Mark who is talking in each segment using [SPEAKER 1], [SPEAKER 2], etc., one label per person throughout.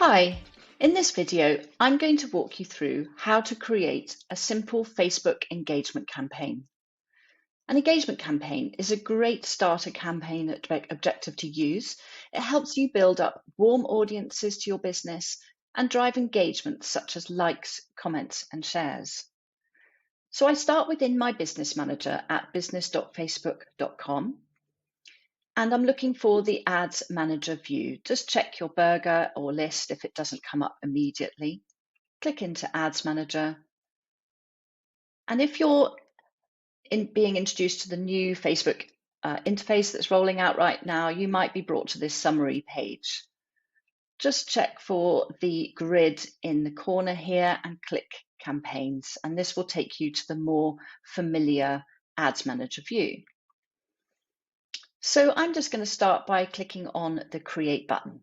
[SPEAKER 1] Hi, in this video, I'm going to walk you through how to create a simple Facebook engagement campaign. An engagement campaign is a great starter campaign objective to use. It helps you build up warm audiences to your business and drive engagement such as likes, comments, and shares. So I start within my business manager at business.facebook.com. And I'm looking for the Ads Manager view. Just check your burger or list if it doesn't come up immediately. Click into Ads Manager. And if you're being introduced to the new Facebook interface that's rolling out right now, you might be brought to this summary page. Just check for the grid in the corner here and click Campaigns. And this will take you to the more familiar Ads Manager view. So I'm just going to start by clicking on the Create button.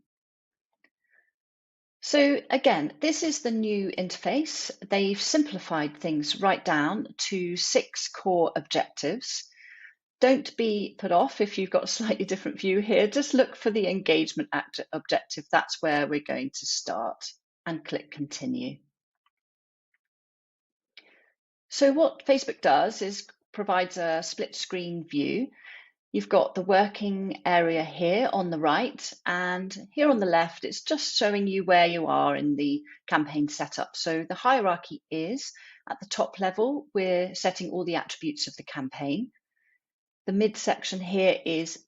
[SPEAKER 1] So again, this is the new interface. They've simplified things right down to 6 core objectives. Don't be put off if you've got a slightly different view here. Just look for the engagement objective. That's where we're going to start, and click Continue. So what Facebook does is provides a split screen view. You've got the working area here on the right, and here on the left, it's just showing you where you are in the campaign setup. So the hierarchy is at the top level, we're setting all the attributes of the campaign. The midsection here is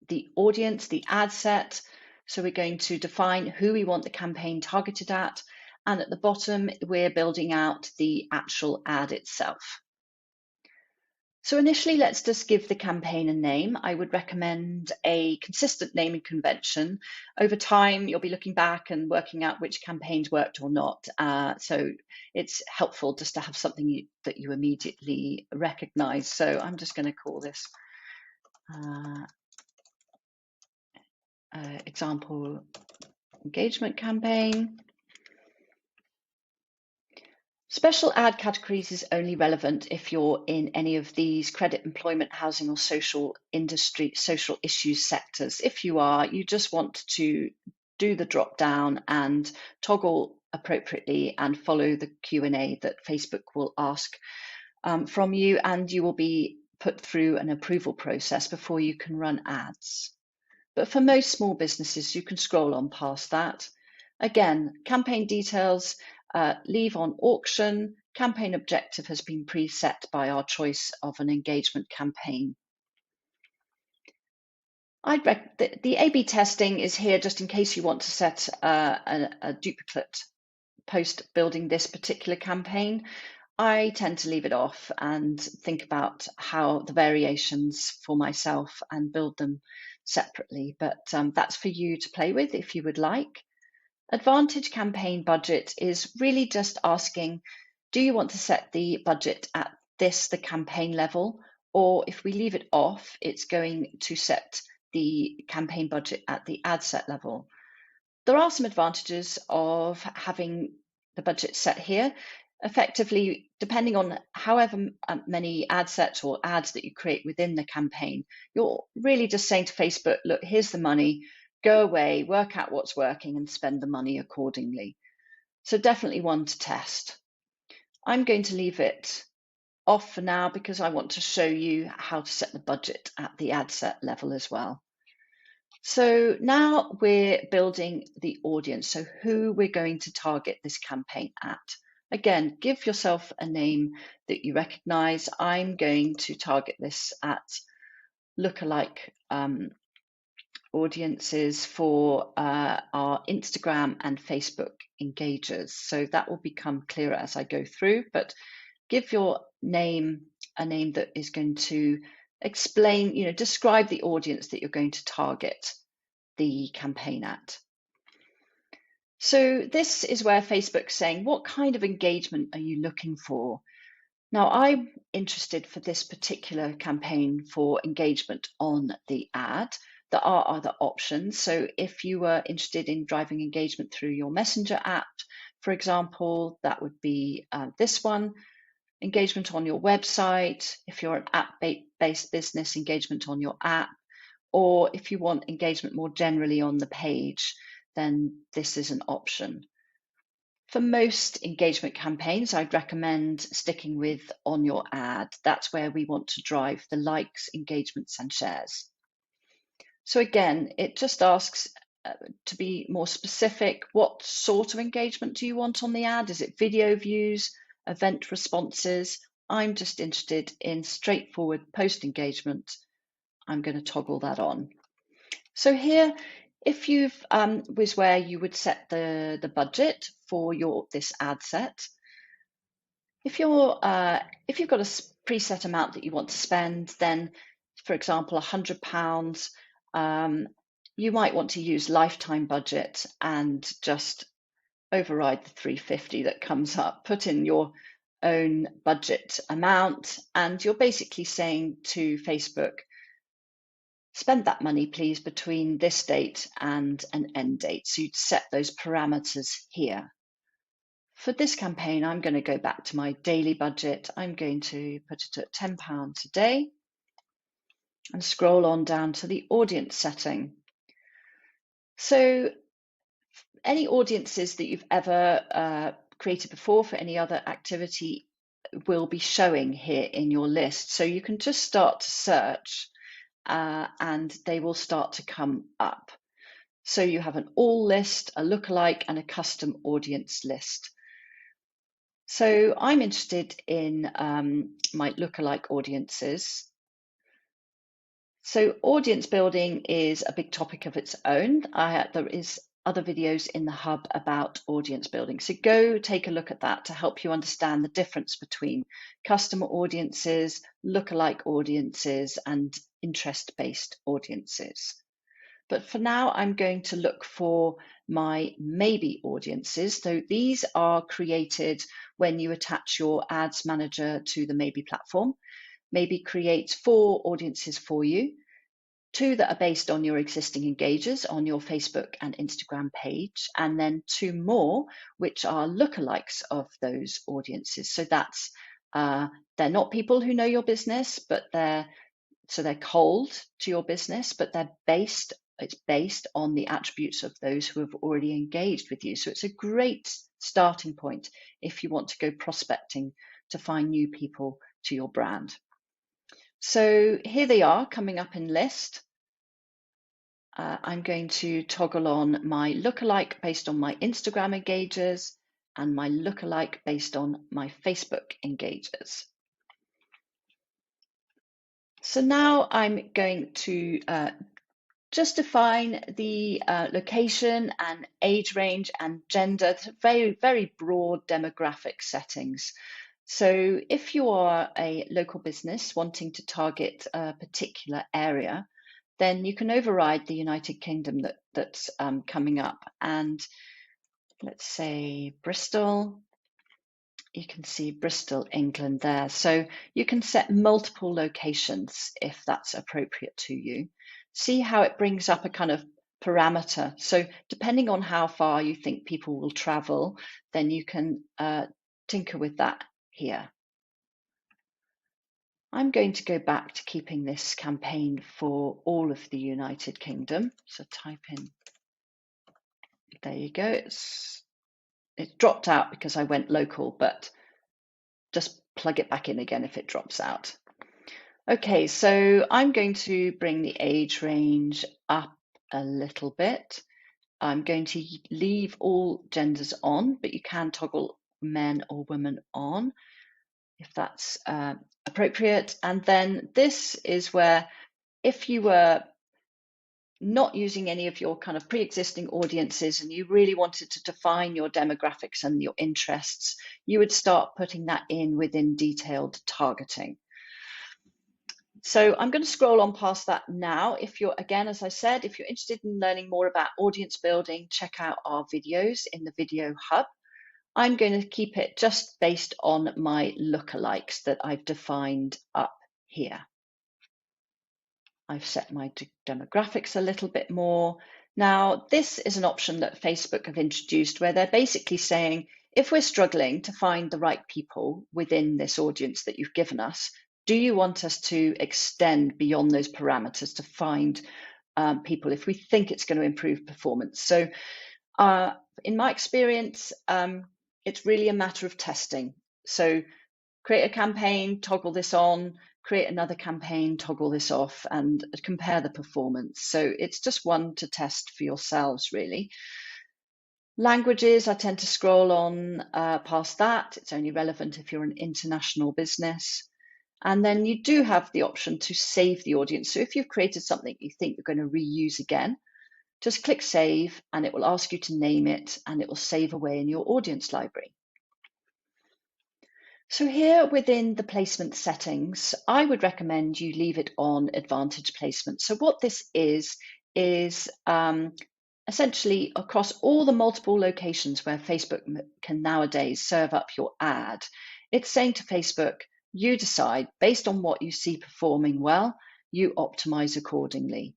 [SPEAKER 1] the audience, the ad set. So we're going to define who we want the campaign targeted at. And at the bottom, we're building out the actual ad itself. So initially, let's just give the campaign a name. I would recommend a consistent naming convention. Over time, you'll be looking back and working out which campaigns worked or not. So it's helpful just to have something that you immediately recognize. So I'm just going to call this example engagement campaign. Special ad categories is only relevant if you're in any of these credit, employment, housing, or social industry, social issues sectors. If you are, you just want to do the drop down and toggle appropriately and follow the Q&A that Facebook will ask from you, and you will be put through an approval process before you can run ads. But for most small businesses, you can scroll on past that. Again, campaign details, leave on auction. Campaign objective has been preset by our choice of an engagement campaign. The A/B testing is here just in case you want to set a duplicate post building this particular campaign. I tend to leave it off and think about how the variations for myself and build them separately, but that's for you to play with if you would like. Advantage campaign budget is really just asking, do you want to set the budget at the campaign level? Or if we leave it off, it's going to set the campaign budget at the ad set level. There are some advantages of having the budget set here. Effectively, depending on however many ad sets or ads that you create within the campaign, you're really just saying to Facebook, look, here's the money, go away, work out what's working and spend the money accordingly. So definitely one to test. I'm going to leave it off for now because I want to show you how to set the budget at the ad set level as well. So now we're building the audience, so who we're going to target this campaign at. Again, give yourself a name that you recognize. I'm going to target this at lookalike audiences for our Instagram and Facebook engagers. So that will become clearer as I go through, but give your name a name that is going to explain, describe the audience that you're going to target the campaign at. So this is where Facebook's saying, what kind of engagement are you looking for? Now, I'm interested for this particular campaign for engagement on the ad. There are other options. So if you were interested in driving engagement through your Messenger app, for example, that would be this one. Engagement on your website. If you're an app-based business, engagement on your app. Or if you want engagement more generally on the page, then this is an option. For most engagement campaigns, I'd recommend sticking with on your ad. That's where we want to drive the likes, engagements, and shares. So again, it just asks to be more specific. What sort of engagement do you want on the ad? Is it video views, event responses? I'm just interested in straightforward post engagement. I'm going to toggle that on. So here, if you've was where you would set the budget for this ad set. If you've got a preset amount that you want to spend, then for example, £100, you might want to use lifetime budget and just override the 350 that comes up, put in your own budget amount, and you're basically saying to Facebook, spend that money, please, between this date and an end date. So you'd set those parameters here. For this campaign, I'm going to go back to my daily budget. I'm going to put it at £10 a day and scroll on down to the audience setting. So any audiences that you've ever created before for any other activity will be showing here in your list. So you can just start to search and they will start to come up. So you have an all list, a lookalike, and a custom audience list. So I'm interested in my lookalike audiences. So audience building is a big topic of its own. There is other videos in the hub about audience building. So go take a look at that to help you understand the difference between customer audiences, lookalike audiences, and interest-based audiences. But for now, I'm going to look for my maybe audiences. So these are created when you attach your ads manager to the Maybe platform. Maybe creates 4 audiences for you, 2 that are based on your existing engagers on your Facebook and Instagram page, and then 2 more, which are lookalikes of those audiences. So that's they're not people who know your business, but they're cold to your business, but it's based on the attributes of those who have already engaged with you. So it's a great starting point if you want to go prospecting to find new people to your brand. So here they are coming up in list. I'm going to toggle on my lookalike based on my Instagram engagers and my lookalike based on my Facebook engagers. So now I'm going to just define the location and age range and gender, very, very broad demographic settings. So if you are a local business wanting to target a particular area, then you can override the United Kingdom that's coming up. And let's say Bristol. You can see Bristol, England there. So you can set multiple locations if that's appropriate to you. See how it brings up a kind of parameter. So depending on how far you think people will travel, then you can tinker with that here. I'm going to go back to keeping this campaign for all of the United Kingdom. So type in, there you go. It dropped out because I went local, but just plug it back in again if it drops out. Okay, so I'm going to bring the age range up a little bit. I'm going to leave all genders on, but you can toggle men or women on if that's appropriate. And then this is where if you were not using any of your kind of pre-existing audiences and you really wanted to define your demographics and your interests, you would start putting that in within detailed targeting. So I'm going to scroll on past that now. If you're, again, as I said, if you're interested in learning more about audience building, check out our videos in the video hub. I'm going to keep it just based on my lookalikes that I've defined up here. I've set my demographics a little bit more. Now, this is an option that Facebook have introduced where they're basically saying, if we're struggling to find the right people within this audience that you've given us, do you want us to extend beyond those parameters to find people if we think it's going to improve performance? So In my experience, it's really a matter of testing. So create a campaign, toggle this on, create another campaign, toggle this off, and compare the performance. So it's just one to test for yourselves, really. Languages, I tend to scroll on past that. It's only relevant if you're an international business. And then you do have the option to save the audience. So if you've created something you think you're going to reuse again, just click save and it will ask you to name it and it will save away in your audience library. So here within the placement settings, I would recommend you leave it on advantage placement. So what this is essentially across all the multiple locations where Facebook can nowadays serve up your ad, it's saying to Facebook, you decide based on what you see performing well, you optimize accordingly.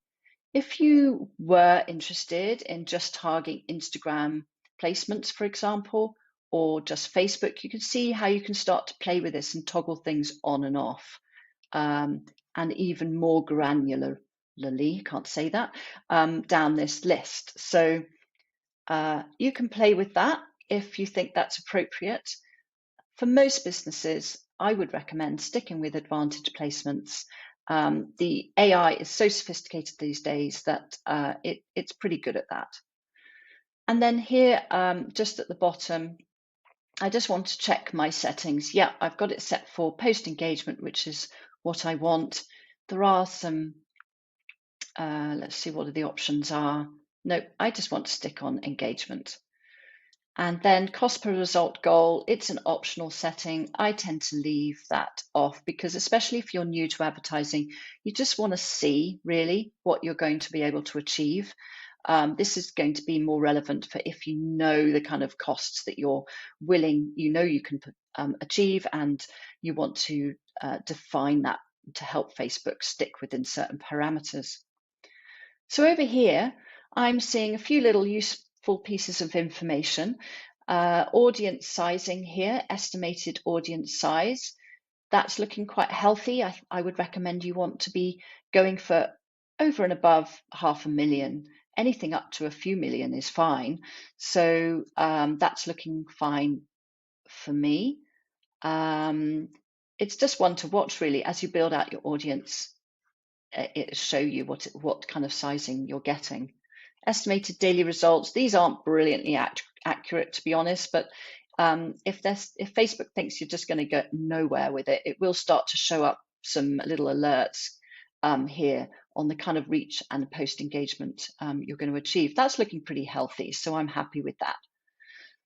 [SPEAKER 1] If you were interested in just targeting Instagram placements, for example, or just Facebook, you can see how you can start to play with this and toggle things on and off, and even more granularly, can't say that, down this list. So you can play with that if you think that's appropriate. For most businesses, I would recommend sticking with advantage placements. The AI is so sophisticated these days that it's pretty good at that. And then here, just at the bottom, I just want to check my settings. Yeah, I've got it set for post engagement, which is what I want. There are some, let's see what the options are. No, I just want to stick on engagement. And then cost per result goal, it's an optional setting. I tend to leave that off because especially if you're new to advertising, you just want to see really what you're going to be able to achieve. This is going to be more relevant for if you know the kind of costs that you're willing, you can achieve, and you want to define that to help Facebook stick within certain parameters. So over here, I'm seeing a few little useful pieces of information. Audience sizing here, estimated audience size. That's looking quite healthy. I would recommend you want to be going for over and above 500,000. Anything up to a few million is fine. So that's looking fine for me. It's just one to watch really as you build out your audience. It'll show you what kind of sizing you're getting. Estimated daily results. These aren't brilliantly accurate, to be honest, but if Facebook thinks you're just going to go nowhere with it, it will start to show up some little alerts here on the kind of reach and post engagement you're going to achieve. That's looking pretty healthy, so I'm happy with that.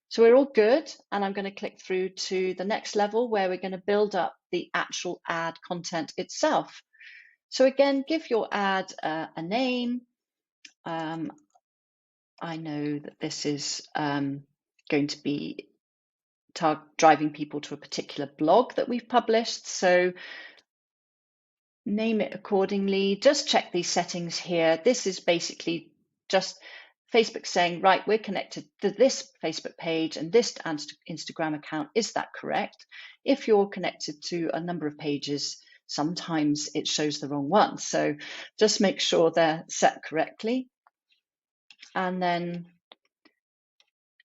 [SPEAKER 1] So we're all good, and I'm going to click through to the next level where we're going to build up the actual ad content itself. So again, give your ad a name. I know that this is going to be driving people to a particular blog that we've published. So name it accordingly. Just check these settings here. This is basically just Facebook saying, right, we're connected to this Facebook page and this Instagram account. Is that correct? If you're connected to a number of pages, sometimes it shows the wrong one. So just make sure they're set correctly. And then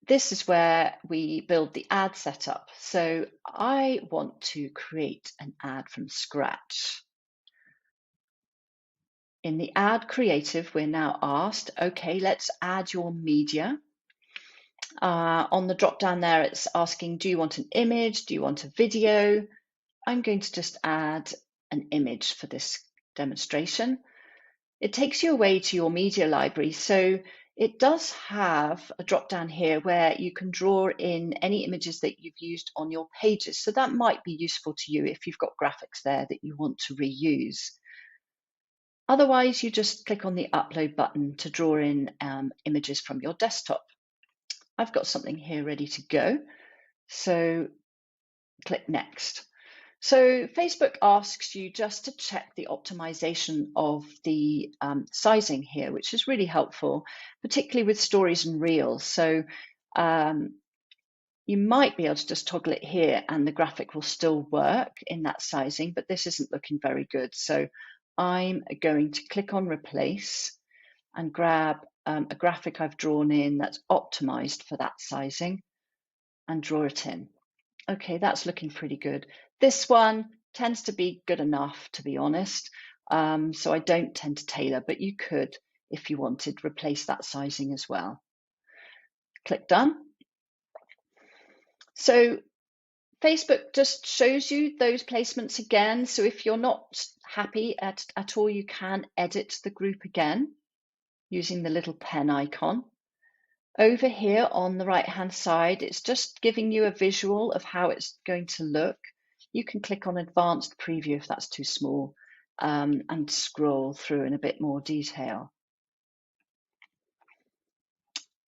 [SPEAKER 1] this is where we build the ad setup. So I want to create an ad from scratch. In the ad creative, we're now asked, okay, let's add your media. On the drop down there, it's asking, do you want an image? Do you want a video? I'm going to just add an image for this demonstration. It takes you away to your media library. So it does have a drop down here where you can draw in any images that you've used on your pages. So that might be useful to you if you've got graphics there that you want to reuse. Otherwise, you just click on the upload button to draw in images from your desktop. I've got something here ready to go. So click next. So Facebook asks you just to check the optimization of the sizing here, which is really helpful, particularly with stories and reels. So you might be able to just toggle it here and the graphic will still work in that sizing, but this isn't looking very good. So I'm going to click on replace and grab a graphic I've drawn in that's optimized for that sizing, and draw it in. Okay, that's looking pretty good. This one tends to be good enough, to be honest. So I don't tend to tailor, but you could, if you wanted, replace that sizing as well. Click done. So Facebook just shows you those placements again. So if you're not happy at all, you can edit the group again using the little pen icon. Over here on the right hand side, it's just giving you a visual of how it's going to look. You can click on advanced preview if that's too small, and scroll through in a bit more detail.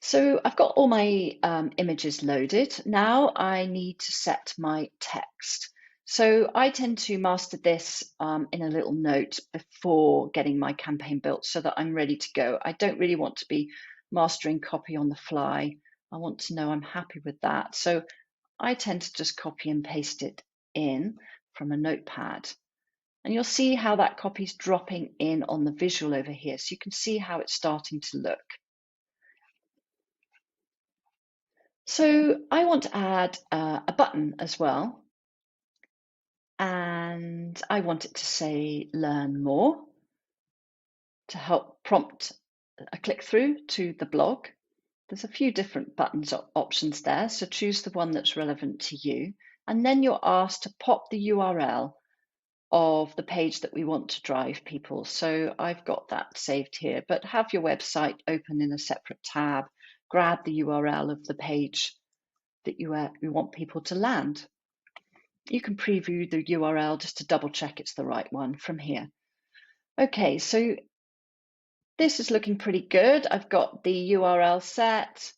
[SPEAKER 1] So I've got all my images loaded. Now I need to set my text. So I tend to master this in a little note before getting my campaign built so that I'm ready to go. I don't really want to be mastering copy on the fly. I want to know I'm happy with that. So I tend to just copy and paste it in from a notepad. And you'll see how that copy's dropping in on the visual over here. So you can see how it's starting to look. So I want to add a button as well, and I want it to say learn more to help prompt a click through to the blog. There's a few different buttons options there, so choose the one that's relevant to you, and then you're asked to pop the URL of the page that we want to drive people. So I've got that saved here, but have your website open in a separate tab, grab the URL of the page that you want people to land. You can preview the URL just to double check it's the right one from here. Okay, so this is looking pretty good. I've got the URL set.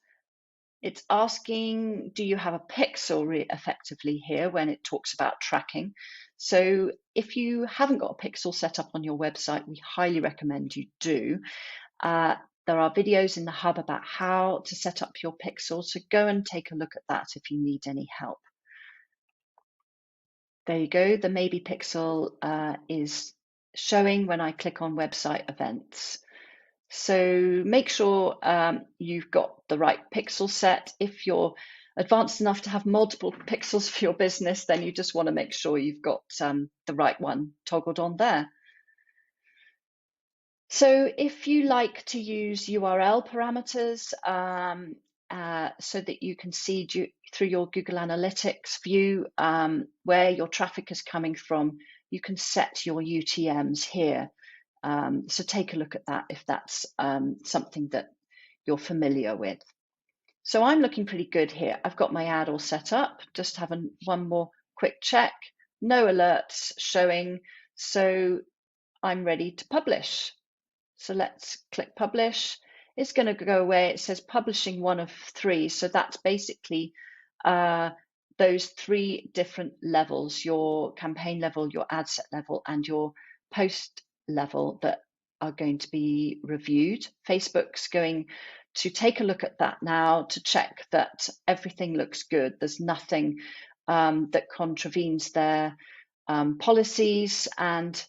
[SPEAKER 1] It's asking, do you have a pixel effectively here when it talks about tracking? So if you haven't got a pixel set up on your website, we highly recommend you do. There are videos in the hub about how to set up your pixel, so go and take a look at that if you need any help. There you go, the Maybe pixel is showing when I click on website events. So make sure you've got the right pixel set. If you're advanced enough to have multiple pixels for your business, then you just want to make sure you've got the right one toggled on there. So if you like to use URL parameters so that you can see through your Google Analytics view where your traffic is coming from, you can set your UTMs here. So take a look at that if that's something that you're familiar with. So I'm looking pretty good here. I've got my ad all set up, just have one more quick check. No alerts showing, so I'm ready to publish. So let's click publish. It's going to go away. It says publishing 1 of 3. So that's basically those 3 different levels, your campaign level, your ad set level, and your post level that are going to be reviewed. Facebook's going to take a look at that now to check that everything looks good. There's nothing that contravenes their policies, and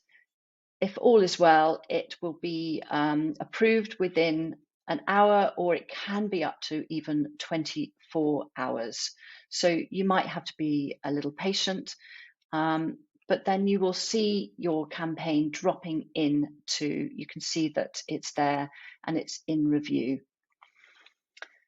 [SPEAKER 1] if all is well, it will be approved within an hour, or it can be up to even 24 hours. So you might have to be a little patient, but then you will see your campaign dropping into, you can see that it's there and it's in review.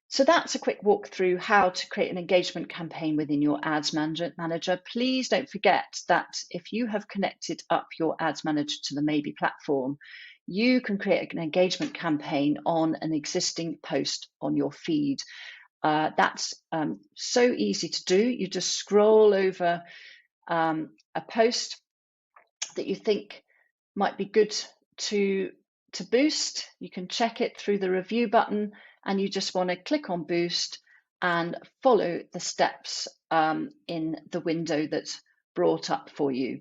[SPEAKER 1] So that's a quick walk through how to create an engagement campaign within your Ads Manager. Please don't forget that if you have connected up your Ads Manager to the Maybe platform, you can create an engagement campaign on an existing post on your feed. That's so easy to do. You just scroll over a post that you think might be good to boost. You can check it through the review button, and you just want to click on boost and follow the steps in the window that's brought up for you.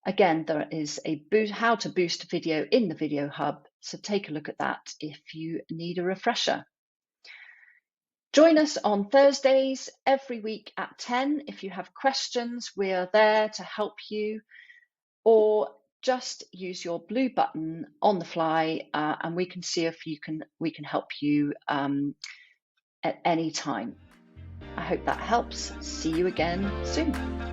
[SPEAKER 1] Again, there is a how to boost video in the Video Hub, so take a look at that if you need a refresher. Join us on Thursdays every week at 10. If you have questions, we are there to help you. Or just use your blue button on the fly, and we can see if we can help you at any time. I hope that helps. See you again soon.